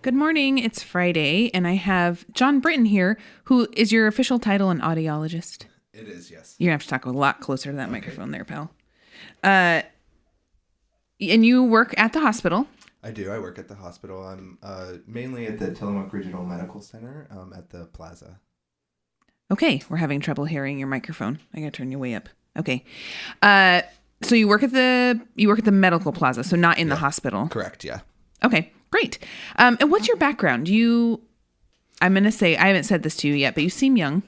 Good morning. It's Friday, and I have Jon Brittian here, who is your official title an audiologist? It is, yes. You're going to have to talk a lot closer to that microphone there, pal. And you work at the hospital. I do. I work at the hospital. I'm mainly at the Tillamook Regional Medical Center at the plaza. Okay. We're having trouble hearing your microphone. I got to turn you way up. Okay. So you work at the medical plaza, so not in the hospital. Correct, yeah. Okay, great. And what's your background? I'm going to say, I haven't said this to you yet, but you seem young.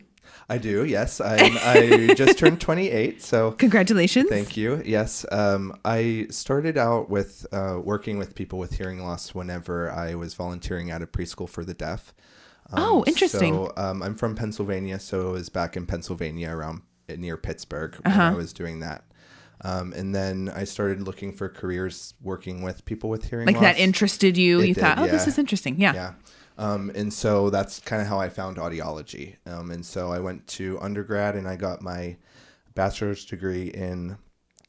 I do, yes. I just turned 28, so... Congratulations. Thank you, yes. I started out with working with people with hearing loss whenever I was volunteering at a preschool for the deaf. Interesting. So I'm from Pennsylvania, so I was back in Pennsylvania around near Pittsburgh when I was doing that. And then I started looking for careers working with people with hearing loss. Like that interested you? It You did, thought, yeah. this is interesting. Yeah. Yeah. And so that's kind of how I found audiology. And so I went to undergrad and I got my bachelor's degree in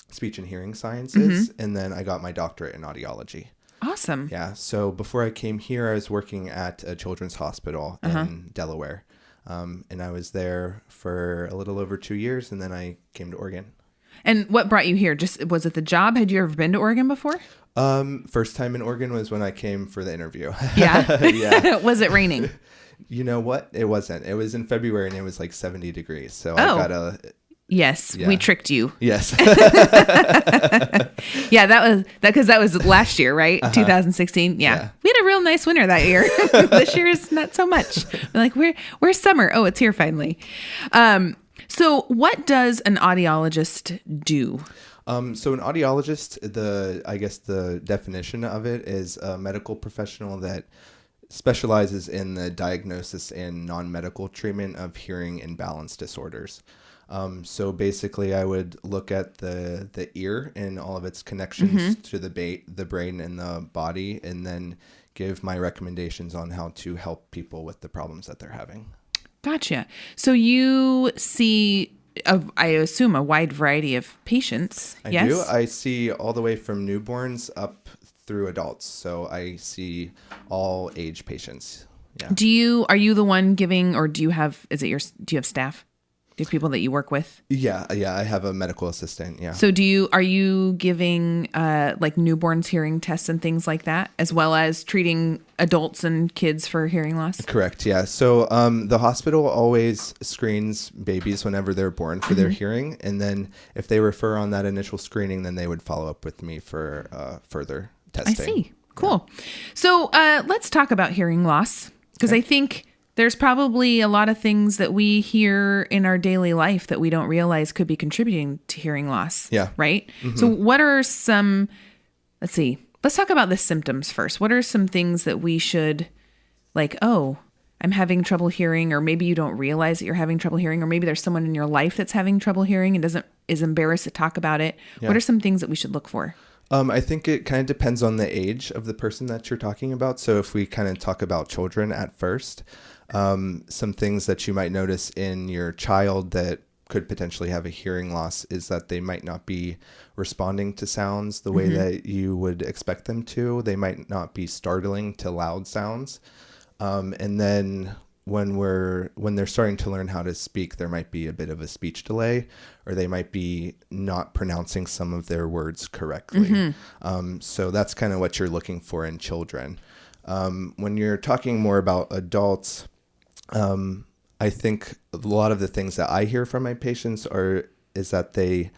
speech and hearing sciences. Mm-hmm. And then I got my doctorate in audiology. Awesome. Yeah. So before I came here, I was working at a children's hospital in Delaware. And I was there for a little over 2 years. And then I came to Oregon. And what brought you here? Was it the job? Had you ever been to Oregon before? First time in Oregon was when I came for the interview. Yeah. Yeah. Was it raining? You know what? It wasn't. It was in February and it was like 70 degrees. So I got a... Yes, yeah. We tricked you. Yes. Yeah, that was last year, right? 2016. Yeah. We had a real nice winter that year. This year is not so much. We're like, where's summer? Oh, it's here finally. So what does an audiologist do? So an audiologist, the definition of it is a medical professional that specializes in the diagnosis and non-medical treatment of hearing imbalance disorders. So basically I would look at the ear and all of its connections to the brain and the body, and then give my recommendations on how to help people with the problems that they're having. Gotcha. So you see, I assume, a wide variety of patients. I do. I see all the way from newborns up through adults. So I see all age patients. Yeah. Are you the one giving, or do you have staff? Do you have people that you work with? Yeah. I have a medical assistant. Yeah. So are you giving like newborns hearing tests and things like that, as well as treating adults and kids for hearing loss? Correct. Yeah. So the hospital always screens babies whenever they're born for their hearing. And then if they refer on that initial screening, then they would follow up with me for further testing. I see. Cool. Yeah. So let's talk about hearing loss, because I think there's probably a lot of things that we hear in our daily life that we don't realize could be contributing to hearing loss. Yeah. Right? Mm-hmm. So what are some, let's talk about the symptoms first. What are some things that we should, I'm having trouble hearing, or maybe you don't realize that you're having trouble hearing, or maybe there's someone in your life that's having trouble hearing and is embarrassed to talk about it. Yeah. What are some things that we should look for? I think it kind of depends on the age of the person that you're talking about. So if we kind of talk about children at first, some things that you might notice in your child that could potentially have a hearing loss is that they might not be responding to sounds the way that you would expect them to. They might not be startling to loud sounds. And then when they're starting to learn how to speak, there might be a bit of a speech delay, or they might be not pronouncing some of their words correctly. So that's kind of what you're looking for in children. When you're talking more about adults, I think a lot of the things that I hear from my patients is that they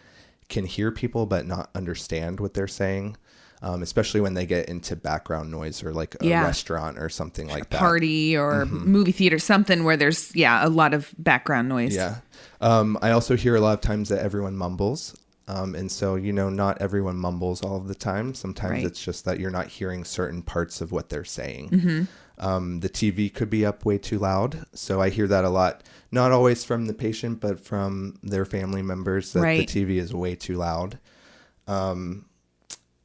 can hear people but not understand what they're saying. Especially when they get into background noise, or like a restaurant or something like that. Party or movie theater, something where there's, a lot of background noise. Yeah. I also hear a lot of times that everyone mumbles. And so, not everyone mumbles all of the time. Sometimes it's just that you're not hearing certain parts of what they're saying. The TV could be up way too loud. So I hear that a lot, not always from the patient, but from their family members, that the TV is way too loud.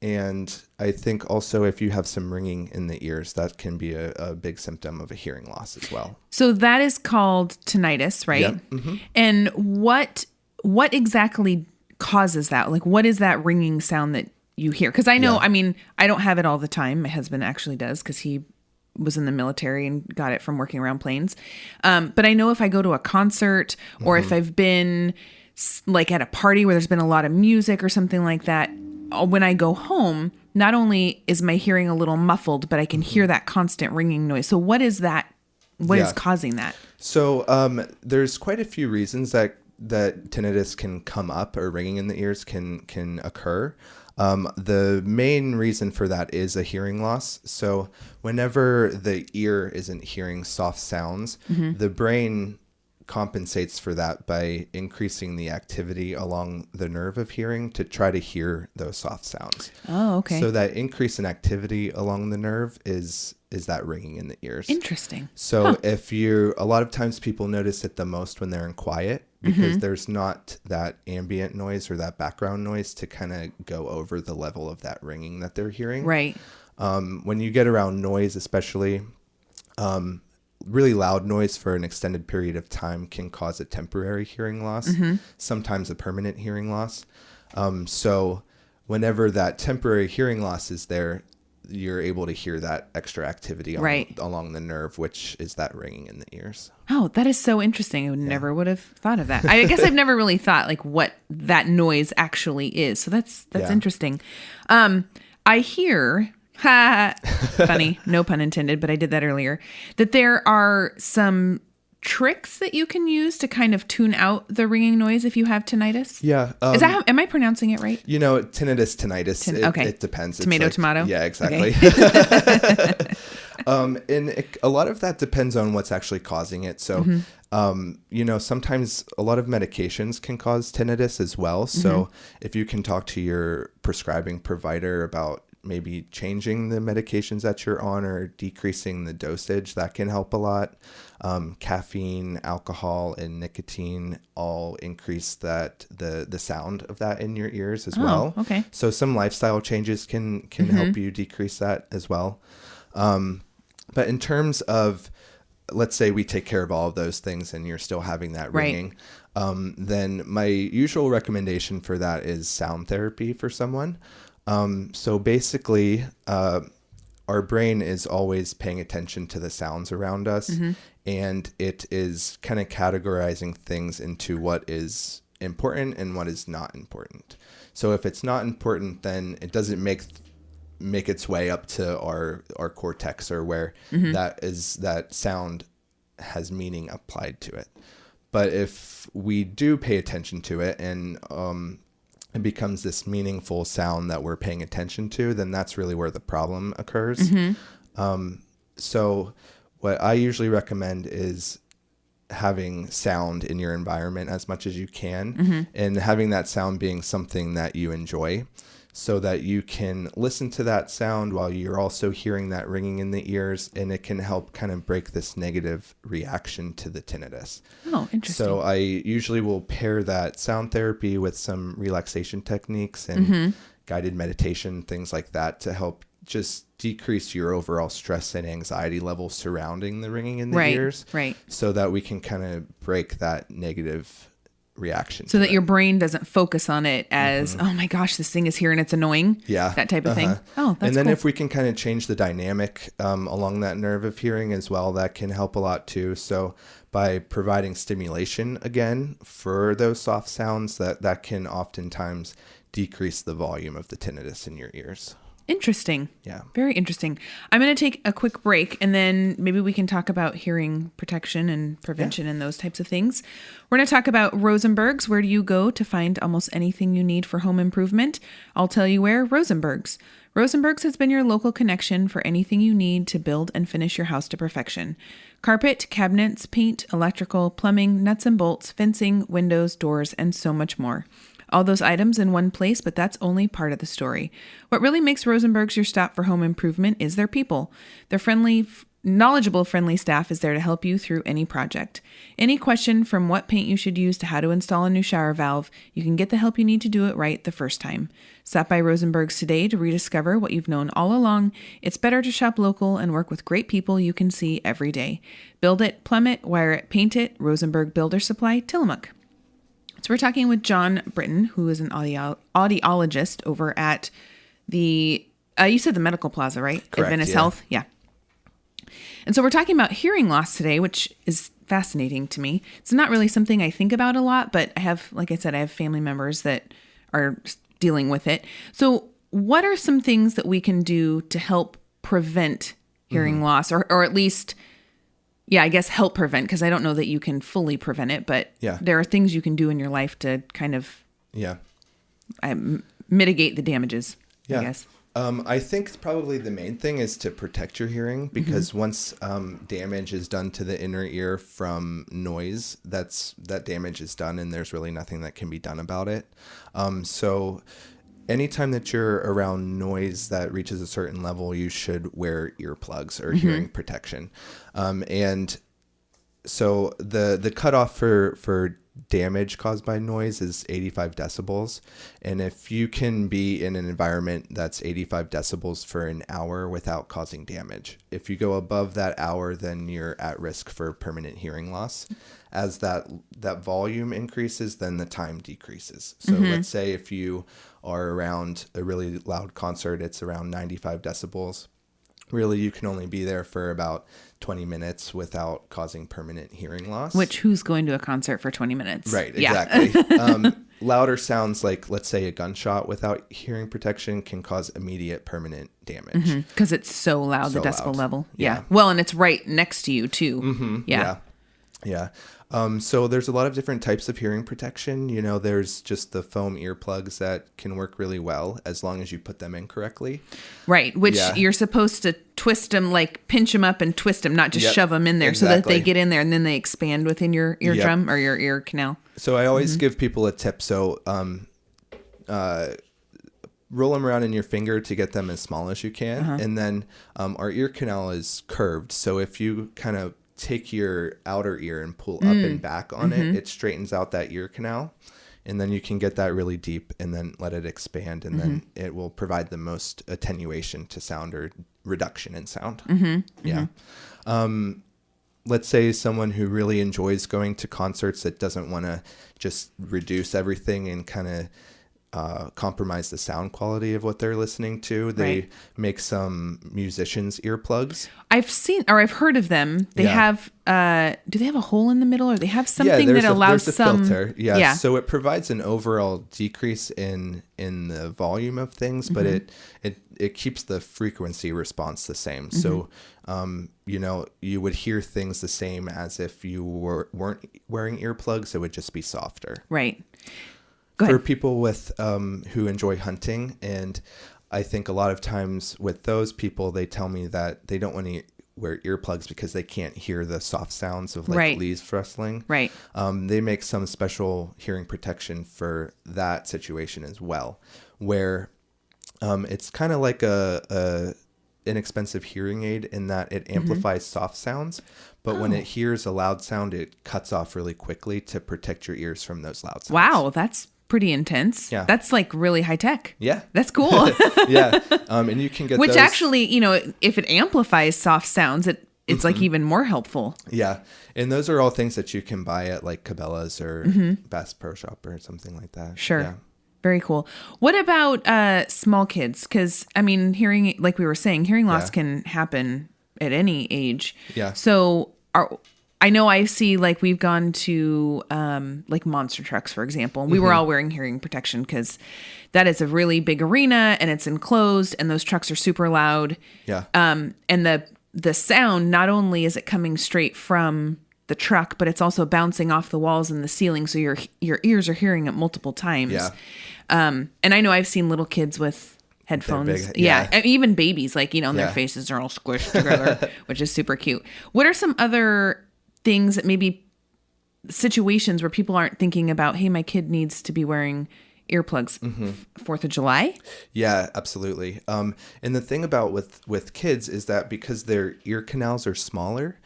And I think also if you have some ringing in the ears, that can be a big symptom of a hearing loss as well. So that is called tinnitus, right? Yep. Mm-hmm. And what exactly causes that? Like, what is that ringing sound that you hear? Because I know, I don't have it all the time. My husband actually does, because he was in the military and got it from working around planes. But I know if I go to a concert or if I've been like at a party where there's been a lot of music or something like that, when I go home, not only is my hearing a little muffled, but I can hear that constant ringing noise. So what is that? What is causing that? So there's quite a few reasons that tinnitus can come up, or ringing in the ears can occur. The main reason for that is a hearing loss. So whenever the ear isn't hearing soft sounds, the brain compensates for that by increasing the activity along the nerve of hearing to try to hear those soft sounds. Oh, okay. So that increase in activity along the nerve is that ringing in the ears. Interesting. So a lot of times people notice it the most when they're in quiet, because there's not that ambient noise or that background noise to kind of go over the level of that ringing that they're hearing. Right. When you get around noise, especially, really loud noise for an extended period of time can cause a temporary hearing loss, sometimes a permanent hearing loss. So whenever that temporary hearing loss is there, you're able to hear that extra activity along the nerve, which is that ringing in the ears. Oh, that is so interesting. I never would have thought of that. I guess I've never really thought like what that noise actually is. So that's interesting. I hear, funny, no pun intended, but I did that earlier, that there are some tricks that you can use to kind of tune out the ringing noise if you have tinnitus. Yeah. Am I pronouncing it right? Tinnitus. It depends. Tomato. Yeah, exactly. Okay. And a lot of that depends on what's actually causing it. So, sometimes a lot of medications can cause tinnitus as well. So if you can talk to your prescribing provider about maybe changing the medications that you're on or decreasing the dosage, that can help a lot. Caffeine, alcohol, and nicotine all increase the sound of that in your ears as well. Okay. So some lifestyle changes can help you decrease that as well. But in terms of, let's say we take care of all of those things and you're still having that ringing, then my usual recommendation for that is sound therapy for someone. So basically, our brain is always paying attention to the sounds around us, and it is kind of categorizing things into what is important and what is not important. So if it's not important, then it doesn't make its way up to our cortex, or where that sound has meaning applied to it. But if we do pay attention to it and it becomes this meaningful sound that we're paying attention to, then that's really where the problem occurs. So what I usually recommend is having sound in your environment as much as you can, and having that sound being something that you enjoy, so that you can listen to that sound while you're also hearing that ringing in the ears, and it can help kind of break this negative reaction to the tinnitus. Oh, interesting. So I usually will pair that sound therapy with some relaxation techniques and guided meditation, things like that, to help just decrease your overall stress and anxiety levels surrounding the ringing in the ears. Right. So that we can kind of break that negative reaction. So that your brain doesn't focus on it as, oh my gosh, this thing is here and it's annoying. Yeah. That type of thing. Oh, that's And then cool. if we can kind of change the dynamic along that nerve of hearing as well, that can help a lot too. So by providing stimulation again for those soft sounds, that can oftentimes decrease the volume of the tinnitus in your ears. Interesting. Yeah. Very interesting. I'm going to take a quick break, and then maybe we can talk about hearing protection and prevention and those types of things. We're going to talk about Rosenberg's. Where do you go to find almost anything you need for home improvement? I'll tell you where. Rosenberg's. Rosenberg's has been your local connection for anything you need to build and finish your house to perfection. Carpet, cabinets, paint, electrical, plumbing, nuts and bolts, fencing, windows, doors, and so much more. All those items in one place, but that's only part of the story. What really makes Rosenberg's your stop for home improvement is their people. Their friendly, knowledgeable, friendly staff is there to help you through any project. Any question from what paint you should use to how to install a new shower valve, you can get the help you need to do it right the first time. Stop by Rosenberg's today to rediscover what you've known all along. It's better to shop local and work with great people you can see every day. Build it, plumb it, wire it, paint it. Rosenberg Builder Supply, Tillamook. So we're talking with Jon Brittian, who is an audiologist over at the, you said the Medical Plaza, right? Correct, Adventist yeah. Health? Yeah. And so we're talking about hearing loss today, which is fascinating to me. It's not really something I think about a lot, but I have, like I said, I have family members that are dealing with it. So what are some things that we can do to help prevent hearing loss, or at least, I guess help prevent, because I don't know that you can fully prevent it, but there are things you can do in your life to kind of mitigate the damages, I guess. I think probably the main thing is to protect your hearing, because once damage is done to the inner ear from noise, that damage is done and there's really nothing that can be done about it. So anytime that you're around noise that reaches a certain level, you should wear earplugs or hearing protection. And so the cutoff for damage caused by noise is 85 decibels. And if you can be in an environment that's 85 decibels for an hour without causing damage, if you go above that hour, then you're at risk for permanent hearing loss. As that volume increases, then the time decreases. So let's say if you are around a really loud concert, it's around 95 decibels. Really, you can only be there for about 20 minutes without causing permanent hearing loss. Which, who's going to a concert for 20 minutes? Right, exactly. Louder sounds like, let's say, a gunshot without hearing protection can cause immediate permanent damage. Because it's so loud, the decibel loud. level. Yeah. Well, and it's right next to you, too. Yeah. So there's a lot of different types of hearing protection. You know, there's just the foam earplugs that can work really well as long as you put them in correctly. Right, which you're supposed to twist them, like pinch them up and twist them, not just shove them in there so that they get in there and then they expand within your eardrum or your ear canal. So I always give people a tip. So roll them around in your finger to get them as small as you can. And then our ear canal is curved. So if you kind of take your outer ear and pull up and back on it, it straightens out that ear canal, and then you can get that really deep and then let it expand, and then it will provide the most attenuation to sound or reduction in sound. Let's say someone who really enjoys going to concerts that doesn't want to just reduce everything and kind of compromise the sound quality of what they're listening to. They make some musicians' earplugs. I've seen, or I've heard of them. They have, do they have a hole in the middle, or they have something that allows there's some a filter. Yeah. So it provides an overall decrease in the volume of things, but it keeps the frequency response the same. So, you know, you would hear things the same as if you weren't wearing earplugs. It would just be softer. Right. For people with who enjoy hunting, and I think a lot of times with those people, they tell me that they don't want to wear earplugs because they can't hear the soft sounds of like leaves rustling. Right. They make some special hearing protection for that situation as well, where it's kind of like a inexpensive hearing aid in that it amplifies soft sounds, but when it hears a loud sound, it cuts off really quickly to protect your ears from those loud sounds. Wow, that's pretty intense. Yeah. That's like really high tech. Yeah. That's cool. And you can get Which those. Actually, you know, if it amplifies soft sounds, it's like even more helpful. Yeah. And those are all things that you can buy at like Cabela's or Bass Pro Shop or something like that. Sure. Yeah. Very cool. What about small kids? Because, I mean, hearing, like we were saying, hearing loss can happen at any age. Yeah. So I know I see, like, we've gone to like monster trucks, for example. We were all wearing hearing protection because that is a really big arena and it's enclosed and those trucks are super loud. Yeah. And the sound, not only is it coming straight from the truck, but it's also bouncing off the walls and the ceiling. So your ears are hearing it multiple times. Yeah. And I know I've seen little kids with headphones. Big, and even babies, like, you know, and their faces are all squished together, which is super cute. What are some other things that maybe situations where people aren't thinking about, hey, my kid needs to be wearing earplugs 4th of July? Yeah, absolutely. And the thing about with kids is that because their ear canals are smaller,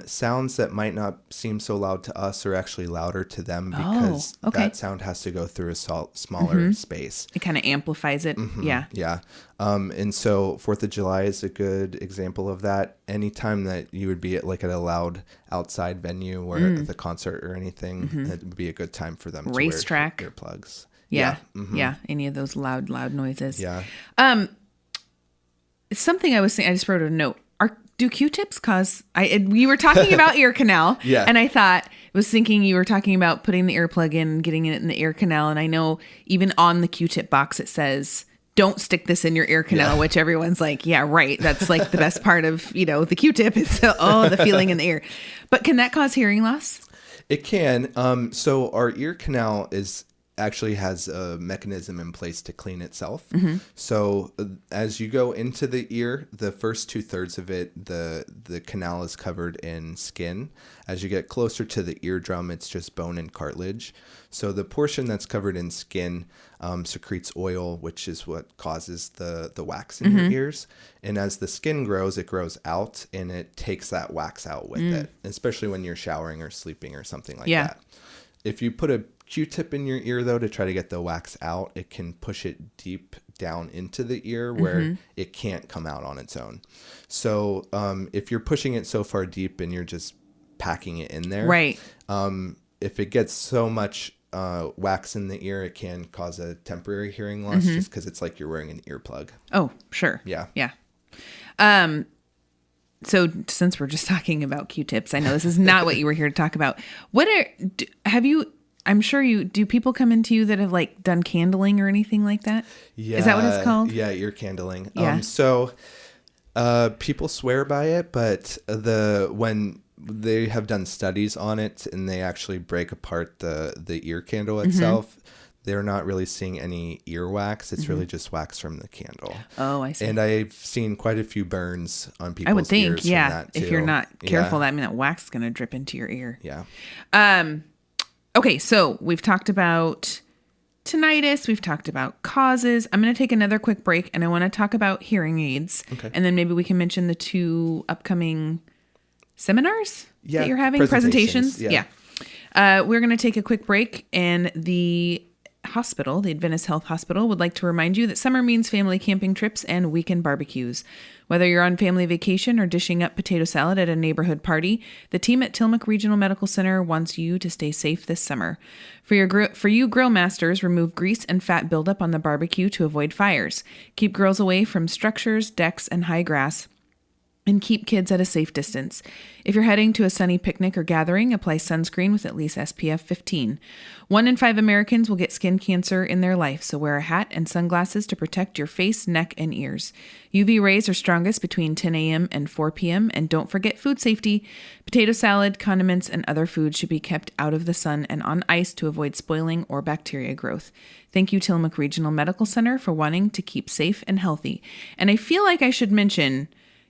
sounds that might not seem so loud to us are actually louder to them because that sound has to go through a smaller space. It kind of amplifies it. Yeah. Yeah. And so 4th of July is a good example of that. Anytime that you would be at a loud outside venue or at the concert or anything, it would be a good time for them to wear earplugs. Yeah. Yeah. Any of those loud noises. Yeah. Something I was saying, I just wrote a note. Do Q-tips cause you were talking about ear canal Yeah. and I was thinking you were talking about putting the earplug in and getting it in the ear canal. And I know even on the Q-tip box, it says, don't stick this in your ear canal, which everyone's like, yeah, right. That's like the best part of, the Q-tip is, the feeling in the ear. But can that cause hearing loss? It can. So our ear canal actually has a mechanism in place to clean itself. Mm-hmm. So as you go into the ear, the first 2/3 of it, the canal is covered in skin. As you get closer to the eardrum, it's just bone and cartilage. So the portion that's covered in skin secretes oil, which is what causes the wax in your ears. And as the skin grows, it grows out and it takes that wax out with it, especially when you're showering or sleeping or something like that. If you put a Q-tip in your ear, though, to try to get the wax out, it can push it deep down into the ear where it can't come out on its own. So if you're pushing it so far deep and you're just packing it in there, right? If it gets so much wax in the ear, it can cause a temporary hearing loss just because it's like you're wearing an earplug. Oh, sure. Yeah. So since we're just talking about Q-tips, I know this is not what you were here to talk about. Do people come into you that have like done candling or anything like that? Yeah. Is that what it's called? Yeah, ear candling. Yeah. So people swear by it, but when they have done studies on it and they actually break apart the ear candle itself, they're not really seeing any earwax. It's really just wax from the candle. Oh, I see. And I've seen quite a few burns on people's ears. I would think, from that too. If you're not careful, that wax is going to drip into your ear. Yeah. Okay, so we've talked about tinnitus. We've talked about causes. I'm going to take another quick break, and I want to talk about hearing aids. Okay. And then maybe we can mention the 2 upcoming seminars that you're having, presentations. Yeah. We're going to take a quick break, and the Adventist Health Hospital, would like to remind you that summer means family camping trips and weekend barbecues. Whether you're on family vacation or dishing up potato salad at a neighborhood party, the team at Tillamook Regional Medical Center wants you to stay safe this summer. For you grill masters, remove grease and fat buildup on the barbecue to avoid fires. Keep grills away from structures, decks, and high grass, and keep kids at a safe distance. If you're heading to a sunny picnic or gathering, apply sunscreen with at least SPF 15. 1 in 5 Americans will get skin cancer in their life, so wear a hat and sunglasses to protect your face, neck, and ears. UV rays are strongest between 10 a.m. and 4 p.m., and don't forget food safety. Potato salad, condiments, and other foods should be kept out of the sun and on ice to avoid spoiling or bacteria growth. Thank you, Tillamook Regional Medical Center, for wanting to keep safe and healthy. And I feel like I should mention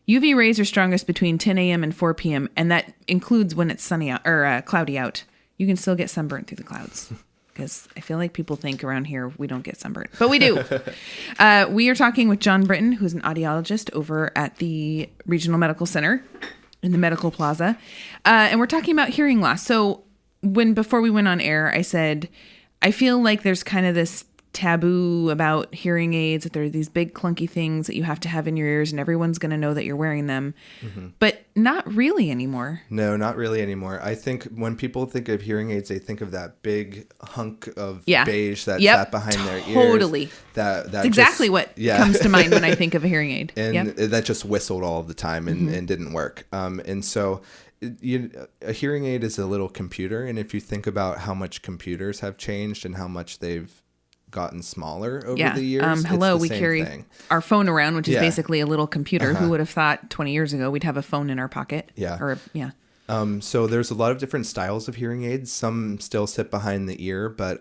UV rays are strongest between 10 a.m. and 4 p.m., and that includes when it's sunny out or cloudy out. You can still get sunburnt through the clouds, because I feel like people think around here we don't get sunburnt, but we do. We are talking with Jon Brittian, who's an audiologist over at the Regional Medical Center in the Medical Plaza, and we're talking about hearing loss. So before we went on air, I said I feel like there's kind of this taboo about hearing aids, that there are these big clunky things that you have to have in your ears and everyone's going to know that you're wearing them, but not really anymore. No, not really anymore. I think when people think of hearing aids, they think of that big hunk of beige that sat behind their ears. Totally. That's exactly what comes to mind when I think of a hearing aid. And that just whistled all of the time and didn't work. And so a hearing aid is a little computer. And if you think about how much computers have changed and how much they've gotten smaller over the years. We carry our phone around, which is basically a little computer. Who would have thought 20 years ago we'd have a phone in our pocket? So there's a lot of different styles of hearing aids. Some still sit behind the ear, but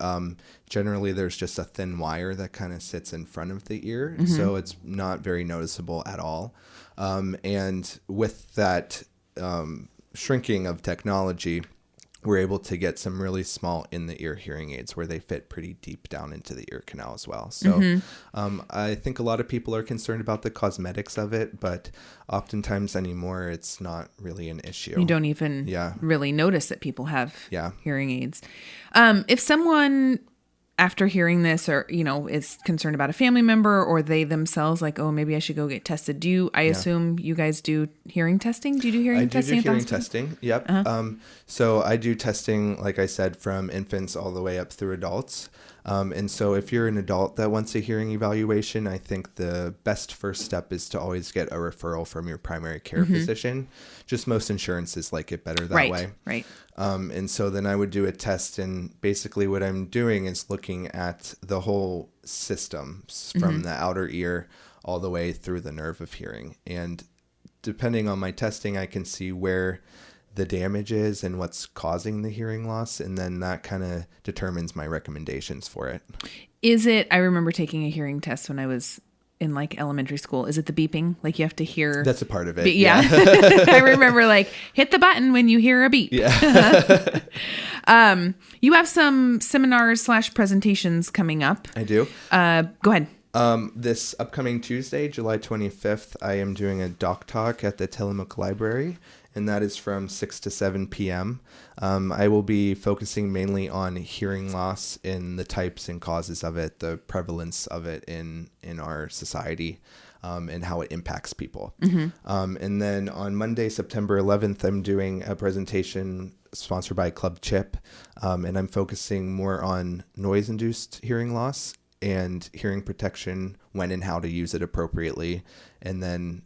generally there's just a thin wire that kind of sits in front of the ear. So it's not very noticeable at all. And with that shrinking of technology, we're able to get some really small in-the-ear hearing aids where they fit pretty deep down into the ear canal as well. So I think a lot of people are concerned about the cosmetics of it, but oftentimes anymore it's not really an issue. You don't even really notice that people have hearing aids. If someone, after hearing this, or is concerned about a family member, or they themselves like, oh, maybe I should go get tested. I assume you guys do hearing testing? Do you do hearing testing? I do hearing testing. Yep. So I do testing, like I said, from infants all the way up through adults. And so if you're an adult that wants a hearing evaluation, I think the best first step is to always get a referral from your primary care physician. Just most insurances like it better that way. Right. And so then I would do a test, and basically what I'm doing is looking at the whole system from the outer ear all the way through the nerve of hearing. And depending on my testing, I can see where the damage is and what's causing the hearing loss, and then that kind of determines my recommendations for it. I remember taking a hearing test when I was in like elementary school. Is it the beeping? Like you have to hear? That's a part of it. Yeah. I remember like hit the button when you hear a beep. Yeah. You have some seminars / presentations coming up. I do. Go ahead. This upcoming Tuesday, July 25th, I am doing a doc talk at the Tillamook Library, and that is from 6 to 7 p.m. I will be focusing mainly on hearing loss and the types and causes of it, the prevalence of it in our society, and how it impacts people. And then on Monday, September 11th, I'm doing a presentation sponsored by Club Chip, and I'm focusing more on noise-induced hearing loss and hearing protection, when and how to use it appropriately, and then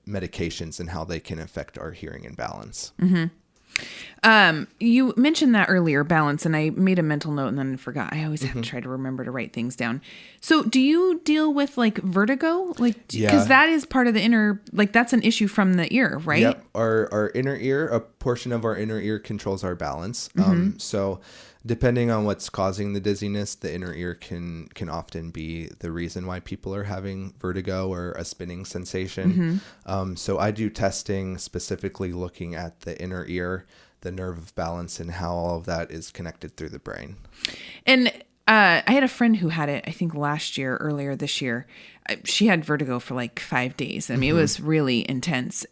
medications and how they can affect our hearing and balance. You mentioned that earlier, balance, and I made a mental note and then forgot. I always have to try to remember to write things down. So do you deal with like vertigo? Like, because that is part of the inner, like that's an issue from the ear, right? Yep. Our inner ear, a portion of our inner ear controls our balance. So depending on what's causing the dizziness, the inner ear can often be the reason why people are having vertigo or a spinning sensation. So I do testing specifically looking at the inner ear, the nerve of balance, and how all of that is connected through the brain. And I had a friend who had it, I think earlier this year. She had vertigo for like 5 days. I mean, it was really intense.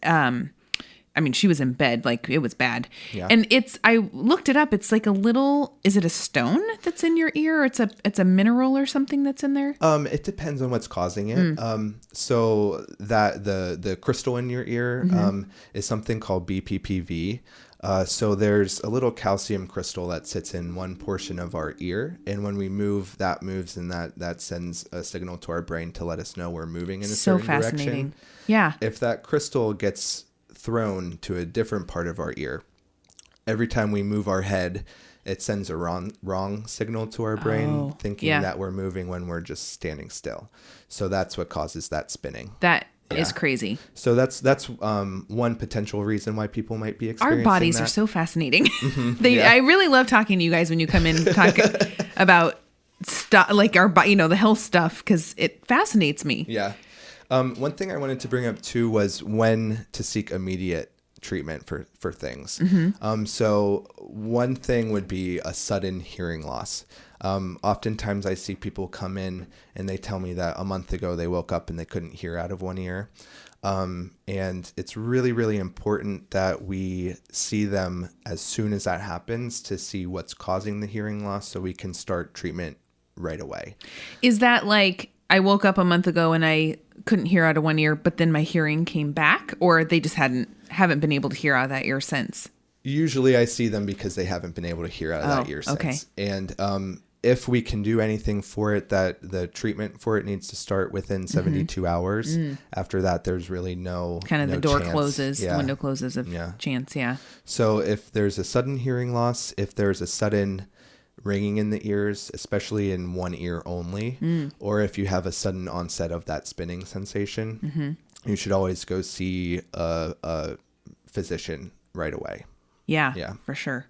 I mean, she was in bed, like it was bad. Yeah. And I looked it up. It's like is it a stone that's in your ear? Or it's a mineral or something that's in there? It depends on what's causing it. So that the crystal in your ear, is something called BPPV. So there's a little calcium crystal that sits in one portion of our ear. And when we move, that moves, and that sends a signal to our brain to let us know we're moving in a certain fascinating direction. Yeah. If that crystal gets thrown to a different part of our ear, every time we move our head, it sends a wrong signal to our brain, thinking that we're moving when we're just standing still. So that's what causes that spinning. That is crazy. So that's one potential reason why people might be experiencing our bodies that. Are so fascinating. I really love talking to you guys when you come in and talk about stuff like our body, the health stuff, because it fascinates me. Yeah. One thing I wanted to bring up too was when to seek immediate treatment for things. So one thing would be a sudden hearing loss. Oftentimes I see people come in and they tell me that a month ago they woke up and they couldn't hear out of one ear. And it's really, really important that we see them as soon as that happens to see what's causing the hearing loss so we can start treatment right away. Is that like I woke up a month ago and I couldn't hear out of one ear, but then my hearing came back, or they just haven't been able to hear out of that ear since? Usually I see them because they haven't been able to hear out of that ear since. Okay. And if we can do anything for it, that the treatment for it needs to start within 72 hours. After that, there's really no the door chance. closes, the window closes of chance. Yeah. So if there's a sudden hearing loss, if there's a sudden ringing in the ears, especially in one ear only, or if you have a sudden onset of that spinning sensation, you should always go see a physician right away. Yeah, for sure.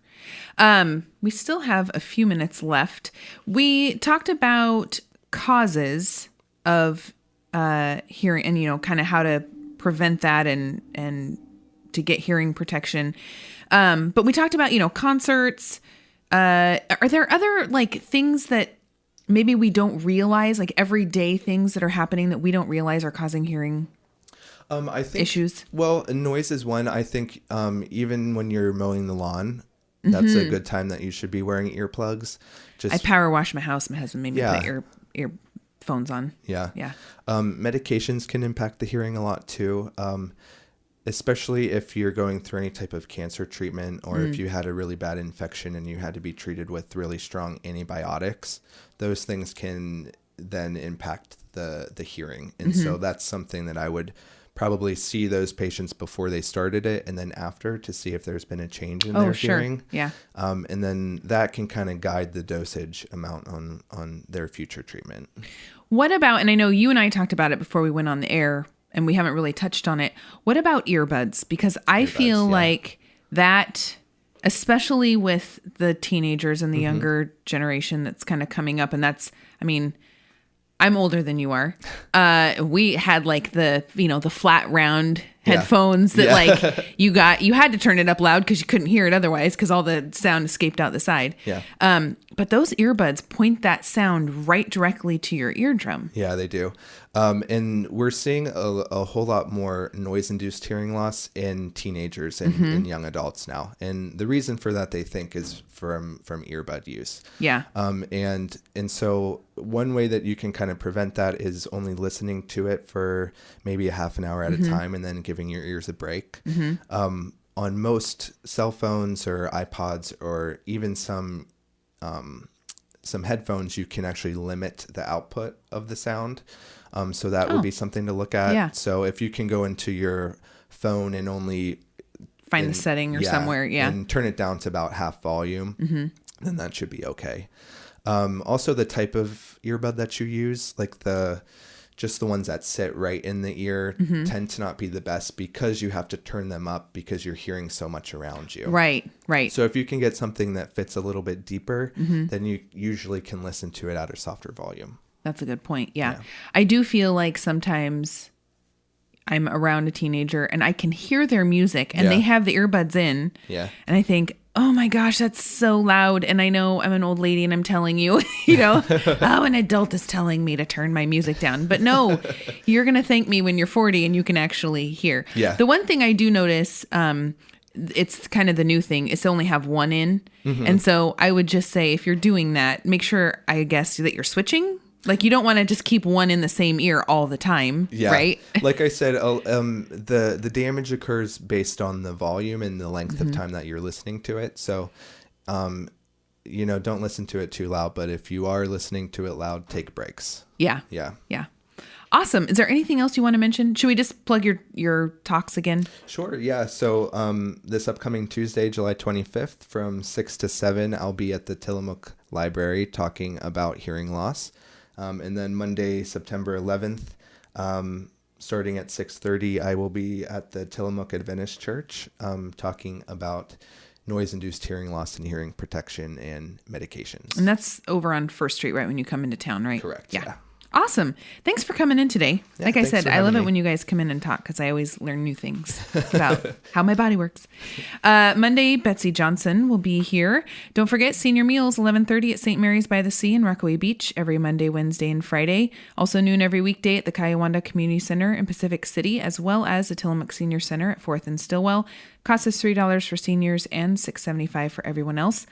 We still have a few minutes left. We talked about causes of hearing and, kind of how to prevent that and to get hearing protection. But we talked about, concerts. Are there other like things that maybe we don't realize, like everyday things that are happening that we don't realize are causing hearing I think issues? Well, noise is one. I think even when you're mowing the lawn, that's a good time that you should be wearing earplugs. I power wash my house. My husband made me put earphones on. Yeah. Medications can impact the hearing a lot too. especially if you're going through any type of cancer treatment, or if you had a really bad infection and you had to be treated with really strong antibiotics, those things can then impact the hearing. And so that's something that I would probably see those patients before they started it and then after, to see if there's been a change in their hearing. Yeah. And then that can kind of guide the dosage amount on their future treatment. What about, and I know you and I talked about it before we went on the air, and we haven't really touched on it. What about earbuds? Because I feel like that, especially with the teenagers and the younger generation that's kind of coming up, and that's, I mean, I'm older than you are. We had like the flat round headphones that like you had to turn it up loud because you couldn't hear it otherwise because all the sound escaped out the side. Yeah. But those earbuds point that sound right directly to your eardrum. Yeah, they do. And we're seeing a whole lot more noise-induced hearing loss in teenagers and in young adults now. And the reason for that, they think, is from earbud use. Yeah. And so one way that you can kind of prevent that is only listening to it for maybe a half an hour at a time and then giving your ears a break. On most cell phones or iPods or even some headphones, you can actually limit the output of the sound. So that would be something to look at. Yeah. So if you can go into your phone and only find the setting or somewhere, and turn it down to about half volume, then that should be okay. Also, the type of earbud that you use, like just the ones that sit right in the ear, tend to not be the best because you have to turn them up because you're hearing so much around you. Right. So if you can get something that fits a little bit deeper, then you usually can listen to it at a softer volume. That's a good point. Yeah. I do feel like sometimes I'm around a teenager and I can hear their music and they have the earbuds in. Yeah. And I think, oh my gosh, that's so loud. And I know I'm an old lady and I'm telling you, an adult is telling me to turn my music down. But no, you're going to thank me when you're 40 and you can actually hear. Yeah. The one thing I do notice, it's kind of the new thing, is to only have one in. And so I would just say, if you're doing that, make sure, I guess, that you're switching. Like, you don't want to just keep one in the same ear all the time, right? Like I said, the damage occurs based on the volume and the length of time that you're listening to it. So, don't listen to it too loud. But if you are listening to it loud, take breaks. Yeah. Awesome. Is there anything else you want to mention? Should we just plug your talks again? Sure. Yeah. So this upcoming Tuesday, July 25th, from 6 to 7, I'll be at the Tillamook Library talking about hearing loss. And then Monday, September 11th, starting at 6:30, I will be at the Tillamook Adventist Church talking about noise-induced hearing loss and hearing protection and medications. And that's over on First Street, right, when you come into town, right? Correct. Yeah. Awesome. Thanks for coming in today. Yeah, like I said, I love it when you guys come in and talk because I always learn new things about how my body works. Monday, Betsy Johnson will be here. Don't forget, senior meals, 11:30 at St. Mary's by the Sea in Rockaway Beach every Monday, Wednesday, and Friday. Also noon every weekday at the Kiowanda Community Center in Pacific City, as well as the Tillamook Senior Center at 4th and Stillwell. Cost is $3 for seniors and $6.75 for everyone else.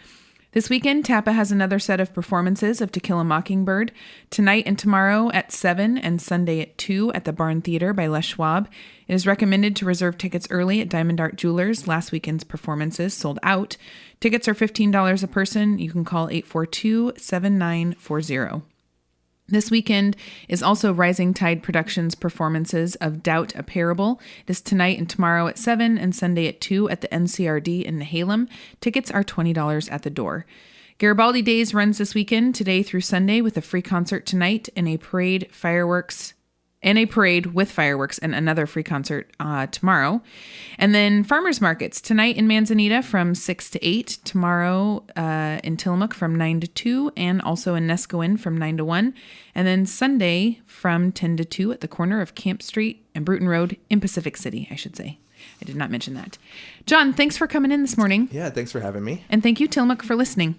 This weekend, Tappa has another set of performances of To Kill a Mockingbird, tonight and tomorrow at 7 and Sunday at 2 at the Barn Theater by Les Schwab. It is recommended to reserve tickets early at Diamond Art Jewelers. Last weekend's performances sold out. Tickets are $15 a person. You can call 842-7940. This weekend is also Rising Tide Productions performances of Doubt, a Parable. It is tonight and tomorrow at 7 and Sunday at 2 at the NCRD in Nehalem. Tickets are $20 at the door. Garibaldi Days runs this weekend, today through Sunday, with a free concert tonight and a parade with fireworks and another free concert tomorrow. And then farmers markets tonight in Manzanita from 6 to 8, tomorrow in Tillamook from 9 to 2, and also in Nescoin from 9 to 1. And then Sunday from 10 to 2 at the corner of Camp Street and Bruton Road in Pacific City, I should say. I did not mention that. Jon, thanks for coming in this morning. Yeah, thanks for having me. And thank you, Tillamook, for listening.